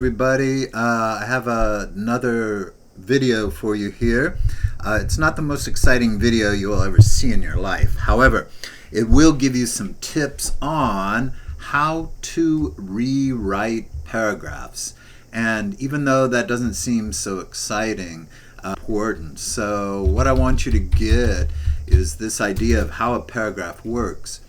Everybody, I have another video for you here. It's not the most exciting video you will ever see in your life. However, it will give you some tips on how to rewrite paragraphs. And even though that doesn't seem so exciting, important. So what I want you to get is this idea of how a paragraph works.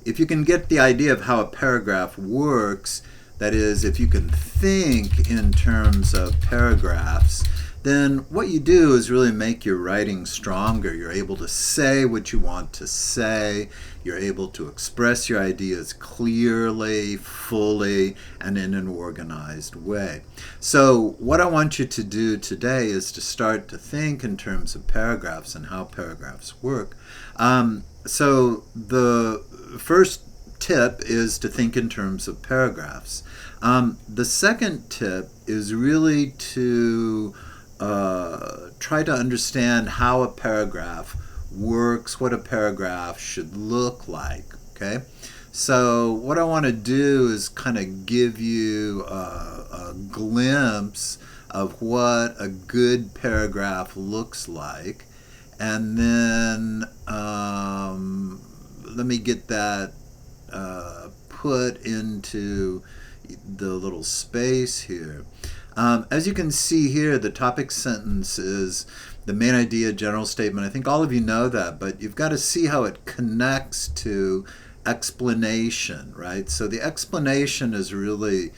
If you can get the idea of how a paragraph works, that is, if you can think in terms of paragraphs, then what you do is really make your writing stronger. You're able to say what you want to say. You're able to express your ideas clearly, fully, and in an organized way. So what I want you to do today is to start to think in terms of paragraphs and how paragraphs work. So the first tip is to think in terms of paragraphs. The second tip is really to try to understand how a paragraph works, what a paragraph should look like. Okay, so what I want to do is kind of give you a glimpse of what a good paragraph looks like, and then let me get that put into the little space here. As you can see here, the topic sentence is the main idea, general statement. I think all of you know that, but you've got to see how it connects to explanation, right? So the explanation is really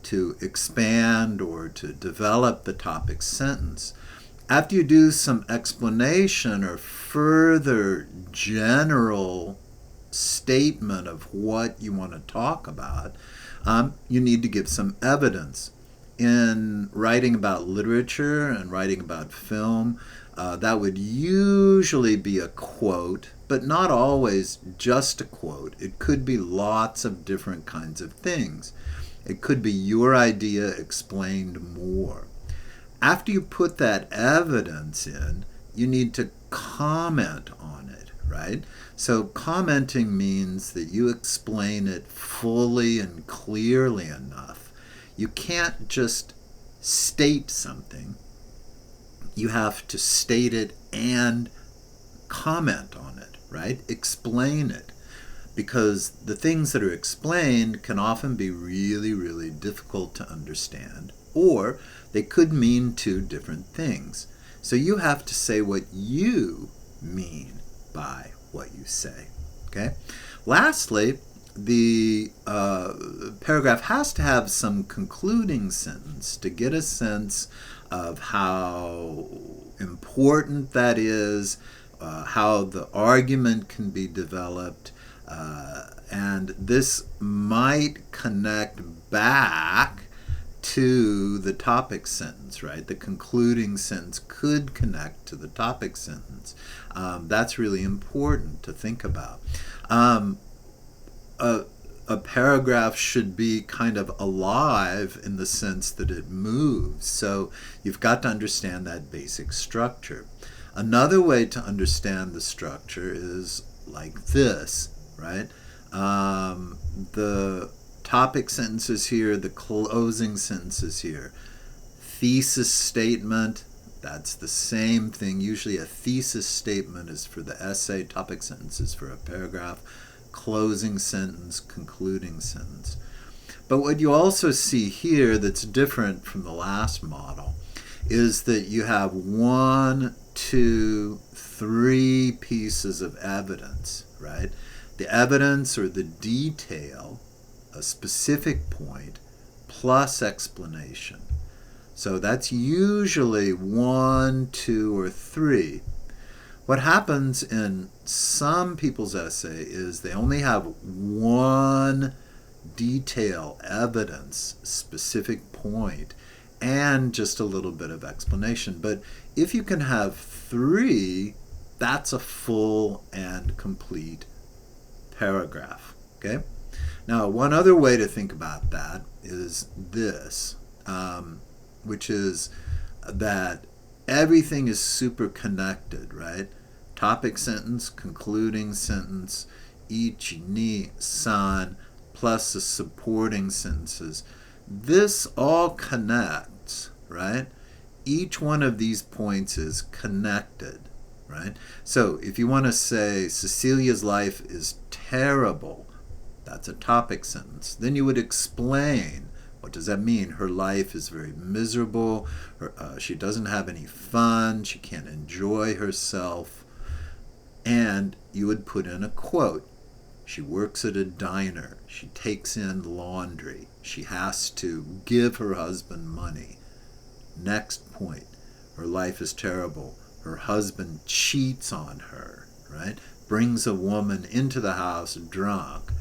to expand or to develop the topic sentence. After you do some explanation or further general statement of what you want to talk about, you need to give some evidence. In writing about literature and writing about film, that would usually be a quote, but not always just a quote. It could be lots of different kinds of things. It could be your idea explained more. After you put that evidence in, you need to comment on it, right? So commenting means that you explain it fully and clearly enough. You can't just state something. You have to state it and comment on it, right? Explain it. Because the things that are explained can often be really, really difficult to understand, or they could mean two different things. So you have to say what you mean by what you say. Okay? Lastly, the paragraph has to have some concluding sentence to get a sense of how important that is, how the argument can be developed, and this might connect back to the topic sentence, right? The concluding sentence could connect to the topic sentence. That's really important to think about. A paragraph should be kind of alive in the sense that it moves. So you've got to understand that basic structure. Another way to understand the structure is like this, right? The topic sentence is here, the closing sentence is here. Thesis statement, that's the same thing. Usually a thesis statement is for the essay, topic sentence is for a paragraph, closing sentence, concluding sentence. But what you also see here that's different from the last model is that you have 1, 2, 3 pieces of evidence, right? The evidence or the detail, a specific point, plus explanation. So that's usually 1, 2, or 3. What happens in some people's essay is they only have one detail, evidence, specific point, and just a little bit of explanation. But if you can have 3, that's a full and complete paragraph. Okay? Now, one other way to think about that is this, which is that everything is super connected, right? Topic sentence, concluding sentence, ichi, ni, san, plus the supporting sentences. this all connects, right? Each one of these points is connected, right? So if you want to say Cecilia's life is terrible, that's a topic sentence. Then you would explain, what does that mean? Her life is very miserable. She doesn't have any fun. She can't enjoy herself. And you would put in a quote. She works at a diner. She takes in laundry. She has to give her husband money. Next point. Her life is terrible. Her husband cheats on her, right? Brings a woman into the house drunk.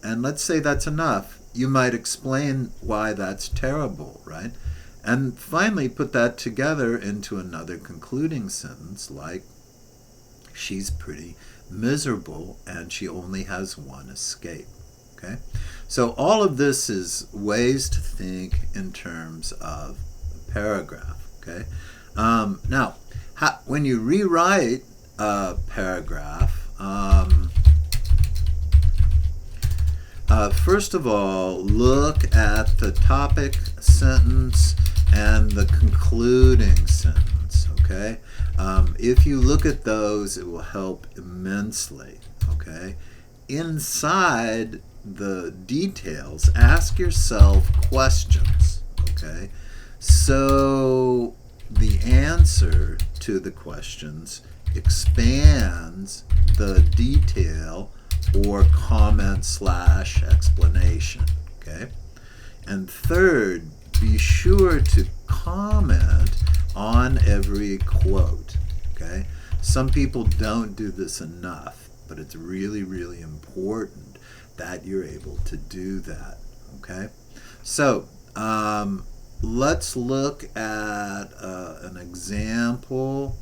And let's say that's enough. You might explain why that's terrible, right? And finally put that together into another concluding sentence like, she's pretty miserable and she only has one escape. Okay? So all of this is ways to think in terms of a paragraph. Okay? Now, when you rewrite a paragraph, first of all, look at the topic sentence and the concluding sentence, okay? If you look at those, it will help immensely, okay? Inside the details, ask yourself questions, okay? So the answer to the questions expands the detail or comment/explanation, okay? And third, be sure to comment on every quote, okay? Some people don't do this enough, but it's really, really important that you're able to do that, okay? So, let's look at an example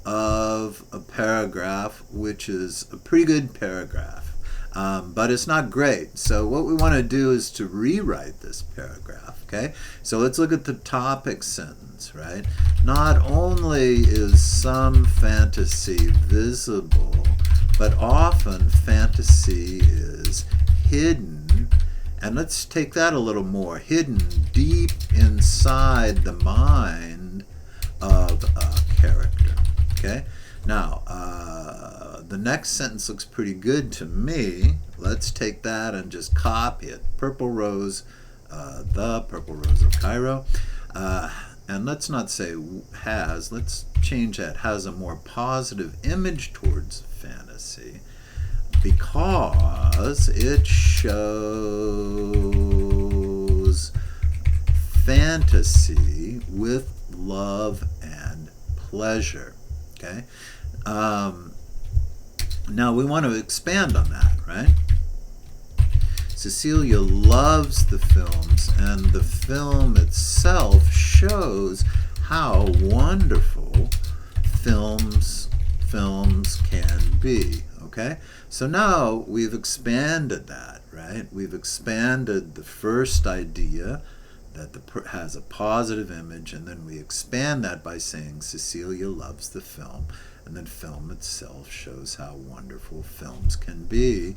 of a paragraph, which is a pretty good paragraph, but it's not great. So what we want to do is to rewrite this paragraph, okay? So let's look at the topic sentence, right? Not only is some fantasy visible, but often fantasy is hidden. And let's take that a little more. Hidden deep inside the mind of a character. Okay? Now, the next sentence looks pretty good to me. Let's take that and just copy it. Purple Rose, the Purple Rose of Cairo. And let's not say has. Let's change that. Has a more positive image towards fantasy, because it shows fantasy with love and pleasure. Okay? Now we want to expand on that, right? Cecilia loves the films, and the film itself shows how wonderful films can be. Okay? So now we've expanded that, right? We've expanded the first idea that has a positive image, and then we expand that by saying Cecilia loves the film, and then film itself shows how wonderful films can be,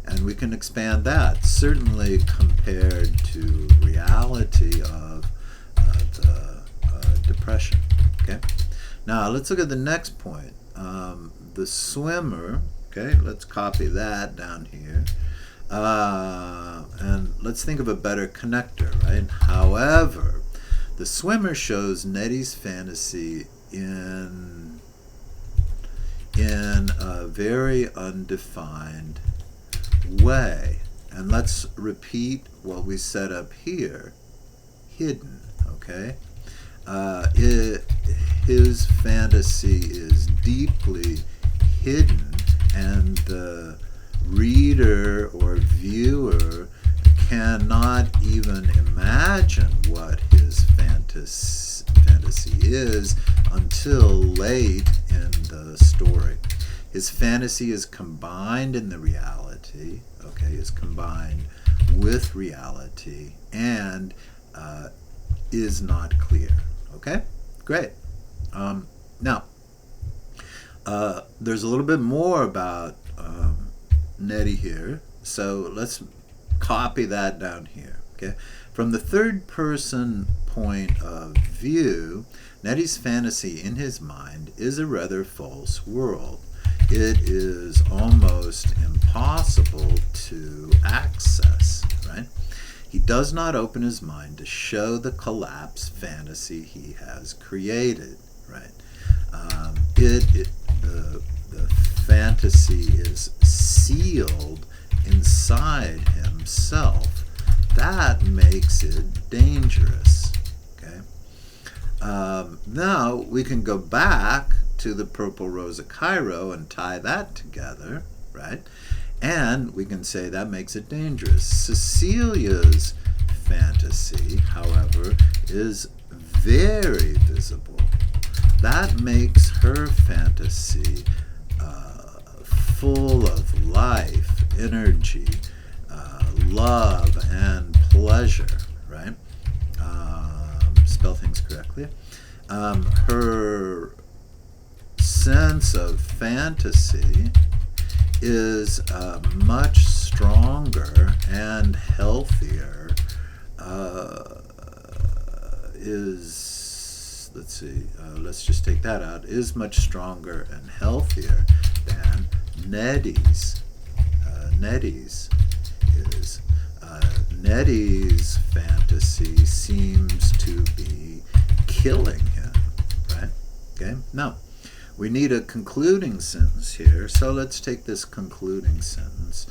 and we can expand that, certainly compared to reality of the depression. Okay. Now let's look at the next point. The swimmer. Okay, let's copy that down here. And let's think of a better connector, right? However, the swimmer shows Nettie's fantasy in a very undefined way. And let's repeat what we set up here. Hidden, okay? His fantasy is deeply hidden, and the reader or viewer cannot even imagine what his fantasy is until late in the story. His fantasy is combined in the reality, okay, is combined with reality, and is not clear. Okay? Great. Now, there's a little bit more about Nettie here, so let's copy that down here. Okay? From the third person point of view, Nettie's fantasy in his mind is a rather false world. It is almost impossible to access, right? He does not open his mind to show the collapse fantasy he has created, right? The fantasy is sealed inside himself. That makes it dangerous, okay? Now we can go back to the Purple Rose of Cairo and tie that together, right? And we can say that makes it dangerous. Cecilia's fantasy, however, is very visible. That makes her fantasy full of life, energy, love, and pleasure, right? Spell things correctly. Her sense of fantasy is much stronger and healthier, let's just take that out, is much stronger and healthier than Nettie's. Nettie's fantasy seems to be killing him, right? Okay, now we need a concluding sentence here, so let's take this concluding sentence.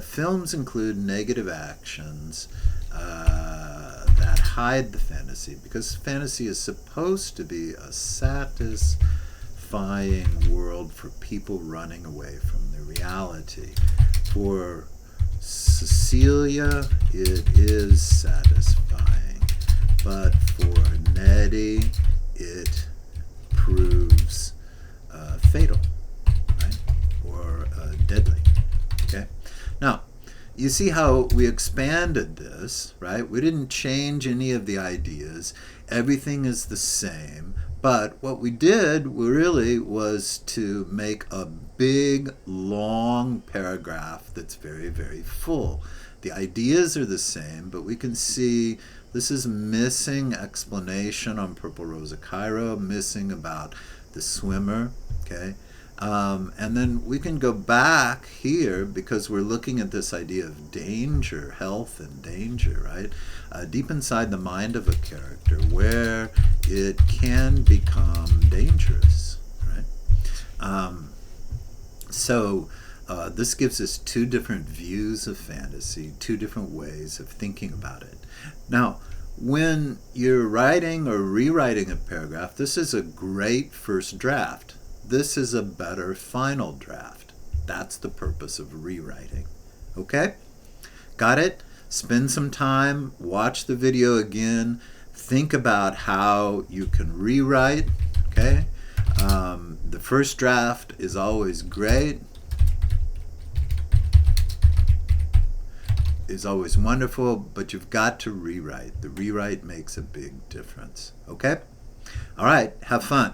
Films include negative actions that hide the fantasy, because fantasy is supposed to be a satisfying world for people running away from the reality. For Cecilia, it is satisfying, but for Nettie, it proves fatal, right? Or deadly. Okay? Now, you see how we expanded this, right? We didn't change any of the ideas. Everything is the same. But what we did really was to make a big, long paragraph that's very, very full. The ideas are the same, but we can see this is missing explanation on Purple Rose of Cairo, missing about the swimmer, okay? And then we can go back here because we're looking at this idea of danger, health and danger, right? Deep inside the mind of a character where it can become dangerous, right? So this gives us two different views of fantasy, two different ways of thinking about it. Now, when you're writing or rewriting a paragraph, this is a great first draft. This is a better final draft. That's the purpose of rewriting. Okay? Got it? Spend some time, watch the video again, think about how you can rewrite. Okay? The first draft is always great, is always wonderful, but you've got to rewrite. The rewrite makes a big difference. Okay? All right, have fun.